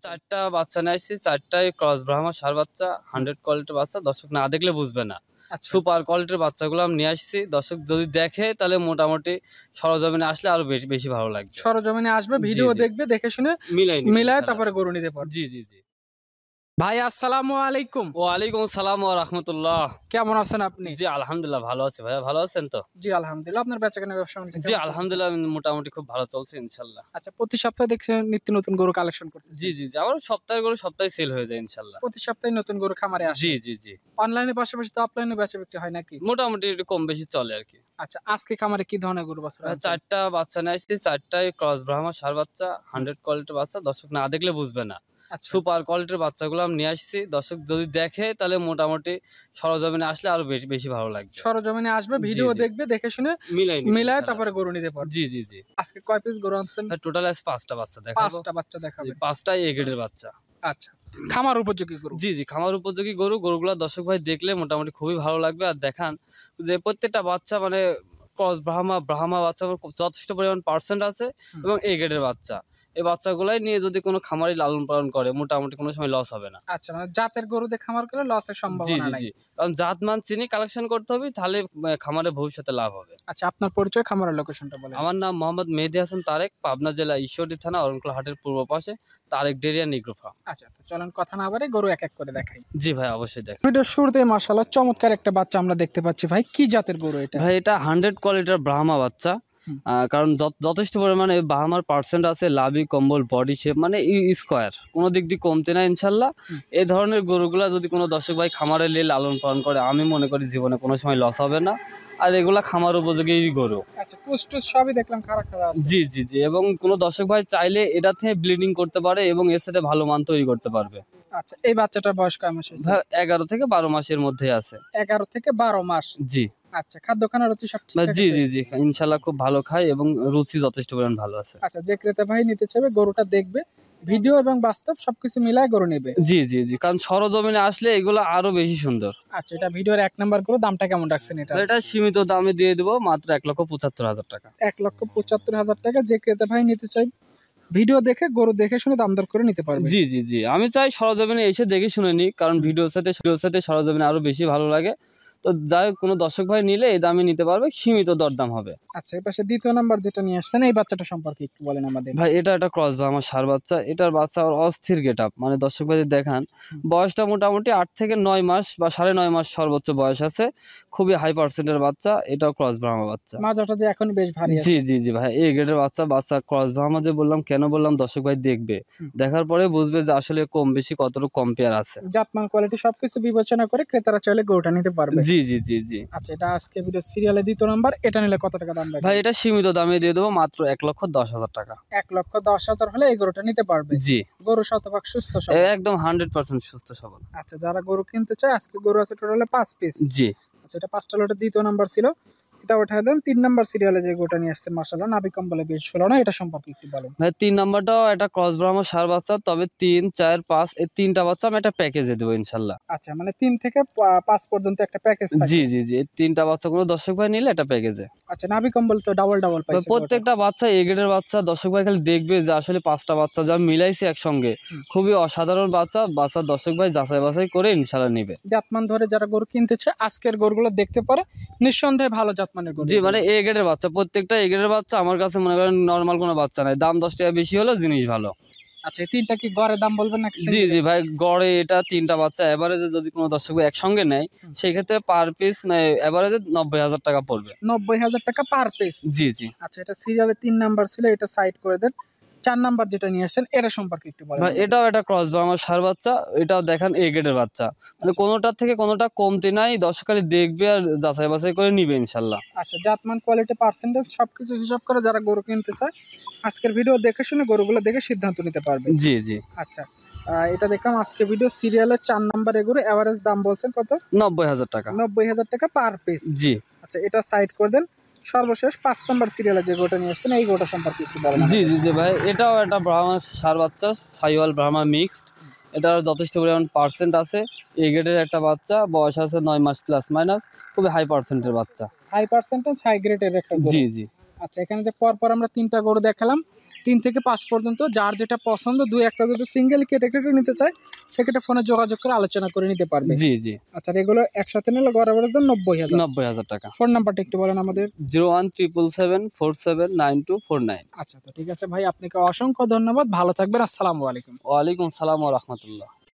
চারটা বাচ্চা নিয়ে আসছি, চারটাই ক্রস ব্রাহ্মা ষাঁড় বাচ্চা, 100 কোয়ালিটির বাচ্চা। দর্শক না দেখলে বুঝবে না। আচ্ছা সুপার কোয়ালিটির বাচ্চাগুলো আমি নিয়ে আসছি। দর্শক যদি দেখে তাহলে মোটামুটি সরজমিনে আসলে আরো বেশি বেশি ভালো লাগবে। সরজমিনে আসবে, জি, ভিডিও জি। দেখবে, দেখে শুনে মিলাই নিবে মিলায় ইনশাআল্লাহ। তারপরে গরু নিতে পারবে। জি, জি, জি। ভাই আসসালামু আলাইকুম। ওয়ালাইকুম আসসালাম ওয়া রাহমাতুল্লাহ। কেমন আছেন আপনি? জি, আলহামদুলিল্লাহ ভালো আছি ভাইয়া। ভালো আছেন তো? জি আলহামদুলিল্লাহ। আপনার বেচাকেনা ব্যবসা বাণিজ্য জি, কেমন চলতেছে? আলহামদুলিল্লাহ মোটামুটি খুব ভালো চলছে ইনশাআল্লাহ। আচ্ছা, প্রতি সপ্তাহে দেখছেন নিত্য নতুন গরু কালেকশন জি, করতেছেন। জি, জি। আমার সপ্তাহের গরু সপ্তাহে সেল হয়ে যায় ইনশাআল্লাহ। প্রতি সপ্তাহে নতুন গরু খামারে আসে। জি, জি, জি। অনলাইনের পাশাপাশি তো অফলাইনে বেচা বিক্রি হয় নাকি? মোটামুটি একটু কম বেশি চলে আরকি। আচ্ছা, আজকে খামারে কি ধরনের গরু বাছুর আনছেন? চারটা বাচ্চা নিয়ে আসছি, চারটাই ক্রস ব্রাহ্মা ষাঁড় বাচ্চা, 100 কোয়ালিটির বাচ্চা। দর্শক না দেখলে বুঝবে না। আচ্ছা সুপার কোয়ালিটির বাচ্চাগুলো আমি নিয়ে আসছি। দর্শক যদি দেখে তাহলে মোটামুটি সরজমিনে আসলে আরো বেশি বেশি ভালো লাগবে। সরজমিনে আসবে, জি, ভিডিও জি। দেখবে, দেখে শুনে মিলাই নিবে মিলায় ইনশাআল্লাহ। তারপরে গরু নিতে পারবে। জি, জি, জি। আজকে কয় পিস গরু আনছেন? টোটাল আজ 5টা বাচ্চা দেখাবো। 5টা বাচ্চা জি, দেখাবেন। 5টাই এ গ্রেডের বাচ্চা। আচ্ছা, খামার উপযোগী গরু। জি, জি। খামার উপযোগী গরুগুলা দর্শক ভাই দেখলে মোটামুটি খুবই ভালো লাগবে। আর দেখান যে প্রত্যেকটা বাচ্চা মানে ক্রস ব্রাহ্মা বাচ্চা যথেষ্ট পরিমাণ পার্সেন্ট আছে হুম। এবং এ গ্রেডের বাচ্চা। এই বাচ্চাগুলাই নিয়ে যদি কোনো খামারি লালন পালন করে মোটামুটি কোনো সময় লস হবে না। আচ্ছা, মানে জাতের গরুতে খামার করলে লসের জি, সম্ভাবনা জি, নাই। জি। কারণ জাতমান চিনি কালেকশন করতে হবে তাহলে খামারে ভবিষ্যতে লাভ হবে। আচ্ছা, আপনার পরিচয়, খামারের লোকেশনটা বলেন। আমার নাম মোহাম্মদ মেহেদী হাসান তারেক, পাবনা জেলা ঈশ্বরদী থানা অরণকুলা হাটের পূর্ব পাশে তারেক ডেরিয়া নিগ্রোফা। আচ্ছা, তো চলেন কথা না বাড়ে গরু এক এক করে দেখাই। জি ভাই, অবশ্যই দেখ। ভিডিওর শুরুতে মাশাআল্লাহ চমৎকার একটা বাচ্চা আমরা দেখতে পাচ্ছি। ভাই কি জাতের গরু এটা? ভাই এটা 100 কোয়ালিটির ব্রাহ্মা বাচ্চা। হুম। কারণ যথেষ্ট পরিমাণে ব্রাহ্মার পার্সেন্ট আছে, লাভি কম্বল বডি শেপ মানে স্কোয়ার, কোনো দিক দিয়ে কমতে না ইনশাল্লাহ। হুম। এই ধরনের গরুগুলা যদি কোনো দর্শক ভাই খামারে নিয়ে লালন পালন করে আমি মনে করি জীবনে কোনো সময় লস হবে না। আর এগুলা খামার উপযোগী গরু। আচ্ছা, কুষ্ট সবই দেখলাম খাড়া খাড়া আছে। জি, জি, জি। এবং কোনো দর্শক ভাই চাইলে এটা থেকে ব্লিডিং করতে পারে এবং এর সাথে ভালো মান তৈরি করতে পারবে। আচ্ছা, এই বাচ্চাটার বয়স কয় মাস হয়েছে? ভাই 11 থেকে 12 মাসের মধ্যে আছে। 11 থেকে 12 মাস। জি আচ্ছা, খাদ্য খানা রুচি সব ভাই, ঠিকঠাক জি, আছে? জি, জি। ইনশাল্লাহ খুব ভালো খায় এবং রুচি যথেষ্ট পরিমাণ ভালো আছে। আচ্ছা, যে ক্রেতা ভাই নিতে চাইবে গরুটা দেখবে, ভিডিও এবং বাস্তব সবকিছু মিলায় গরু নেবে। জি, জি, জি। কারণ সরজমিনে আসলে এগুলো আরো বেশি সুন্দর। আচ্ছা, এটা ভিডিওর 1 নাম্বার গরু। দামটা কেমন রাখছেন এটা? এটা সীমিত দামে দিয়ে দেবো মাত্র 1,75,000 টাকা। 1,75,000 টাকা। যে ক্রেতা ভাই নিতে চাই ভিডিও দেখে গরু দেখে শুনে দাম দর করে নিতে পারবে। জি, জি, জি। আমি চাই সরজমিনে এসে দেখে শুনে নিই, কারণ ভিডিওর সাথে সরজমিনে আরো বেশি ভালো লাগে। তো যাই হোক, কোনো দর্শক ভাই নিলে এই দামে নিতে পারবে, সীমিত দরদাম হবে। আচ্ছা, এই পাশে দ্বিতীয় নাম্বার যেটা নিয়ে আসছেন, এই বাচ্চাটা সম্পর্কে একটু বলেন আমাদের। ভাই এটা একটা ক্রস ব্রাহ্মা ষাঁড় বাচ্চা। এটার বাচ্চা ওর অস্থির গেটআপ, মানে দর্শক ভাইদের দেখান। বয়সটা মোটামুটি 8 থেকে 9 মাস বা 9.5 মাস সর্বোচ্চ বয়স আছে। খুবই হাই পার্সেন্টের বাচ্চা। এটাও ক্রস ব্রাহ্মা বাচ্চা। মাজাটা যে এখন বেশ ভারী আছে। জি, জি, জি ভাই। এই গ্রেডের বাচ্চা ক্রস ব্রাহ্মা যে বললাম, কেন বললাম দর্শক ভাই দেখবে। দেখার পরে বুঝবে যে আসলে কম বেশি কতটুকু কম্পেয়ার আছে। জাতমান কোয়ালিটি সবকিছু বিবেচনা করে ক্রেতারা চাইলে গরুটা নিতে পারবে। জি, জি, জি, জি। আচ্ছা, এটা আজকে ভিডিও সিরিয়ালে দ্বিতীয় নাম্বার। এটা নিলে কত টাকা দাম ভাই রাখবেন? এটা সীমিত দামে দিয়ে দেবো মাত্র 1,10,000 টাকা। 1,10,000 হলে এই গরুটা নিতে পারবে। জি। গরু শতভাগ সুস্থ সবল। একদম 100% সুস্থ সবল। আচ্ছা, যারা গরু কিনতে চায় আজকে গরু আছে টোটালে 5 পিস। জি। আচ্ছা, এটা 5টা লটের দ্বিতীয় নাম্বার ছিল। এটা উঠায় দেন। 3 নাম্বার সিরিয়ালে যে গরুটা নিয়ে আসছেন মাশাআল্লাহ নাভি কম্বলে বেশ ঝোলানো, এটা সম্পর্কে একটু বলেন। ভাই 3 নাম্বারটাও একটা ক্রস ব্রাহ্মা ষাঁড় বাচ্চা, তবে 3, 4, 5 এই 3টা বাচ্চা আমি একটা প্যাকেজে দেবো ইনশাল্লাহ। আচ্ছা, মানে 3 থেকে 5 পর্যন্ত একটা প্যাকেজ থাকে। জি, জি, জি। এই 3টা বাচ্চা কোনো দর্শক ভাই নিলে এটা প্যাকেজে। আচ্ছা, নাভি কম্বল তো ডাবল পাইছে। প্রত্যেকটা বাচ্চা এ গ্রেডের বাচ্চা। দর্শক ভাই খালি দেখবে যে আসলে 5টা বাচ্চা যা মিলাইছি একসঙ্গে, খুবই অসাধারণ বাচ্চা দর্শক ভাই যাচাই বাছাই করে ইনশাল্লাহ নিবে। জাতমান ধরে যারা গরু কিনতে চায় আজকের গরুগুলো দেখতে পারে, নিঃসন্দেহে ভালো জাতমানের গরু। জি, মানে এ গ্রেডের বাচ্চা, প্রত্যেকটা এ গ্রেডের বাচ্চা। আমার কাছে মনে করেন নরমাল কোনো বাচ্চা নাই, দাম 10 টাকা বেশি হলেও জিনিস ভালো। আচ্ছা, এই 3টা কি গড়ে দাম বলবেন নাকি? জি, জি ভাই, গড়ে এটা 3টা বাচ্চা এভারেজে যদি কোনো দর্শক ভাই একসঙ্গে নেয় সেই ক্ষেত্রে পার পিস এভারেজে 90,000 টাকা পড়বে। 90,000 টাকা পার পিস। জি, জি আচ্ছা, এটা সিরিয়ালে 3 নাম্বার ছিল, এটা সাইড করে দেন। 4 নাম্বার যেটা নিয়ে আসছেন এটা সম্পর্কে একটু বলেন। ভাই এটাও একটা ক্রস ব্রাহ্মা ষাঁড় বাচ্চা। এটাও দেখেন এ গ্রেডের বাচ্চা, মানে কোনোটার থেকে কোনোটা কমতি নাই। দর্শক খালি দেখবে আর যাচাই বাছাই করে নিবে ইনশাল্লাহ। আচ্ছা, জাতমান কোয়ালিটি পার্সেন্টেজ সবকিছু হিসাব করে যারা গরু কিনতে চায় আজকের ভিডিও দেখে শুনে গরুগুলো দেখে সিদ্ধান্ত নিতে পারবে। জি, জি। আচ্ছা, এটা দেখলাম আজকে ভিডিও সিরিয়ালের 4 নাম্বারে গরু। এভারেজ দাম বলছেন কত? 90,000 টাকা। 90,000 টাকা পার পিস। জি। আচ্ছা, এটা সাইড করে দেন। সর্বশেষ 5 নাম্বার সিরিয়ালে যে গরুটা নিয়ে আসছেন এই গরুটা সম্পর্কে একটু বলেন। জি, জি, জি ভাই, এটাও একটা ব্রাহ্মা ষাঁড় বাচ্চা, সাহিওয়াল ব্রাহ্মা মিক্সড। এটার যথেষ্ট পরিমাণ পার্সেন্ট আছে। এ গ্রেডের একটা বাচ্চা, বয়স আছে 9 মাস প্লাস মাইনাস, খুবই হাই পার্সেন্টের বাচ্চা। হাই পার্সেন্টেজ হাই গ্রেডের একটা গরু। জি, জি। আচ্ছা, এখানে যে পরপর আমরা 3টা গরু দেখালাম, 3 থেকে 5 পর্যন্ত, যার যেটা পছন্দ 2-1টা যদি সিঙ্গেল কেটে কেটে নিতে চায় সেক্ষেত্রে ফোনে যোগাযোগ করে আলোচনা করে নিতে পারবে। জি জি। আচ্ছা, এগুলো একসাথে নিলে গড় আভারেজ দাম 90,000। 90,000 টাকা। ফোন নাম্বারটা একটু বলেন আমাদের। 01777479249। আচ্ছা, তো ঠিক আছে ভাই, আপনাকে অসংখ্য ধন্যবাদ, ভালো থাকবেন, আসসালামু আলাইকুম। ওয়ালাইকুম সালাম ওয়া রাহমাতুল্লাহ।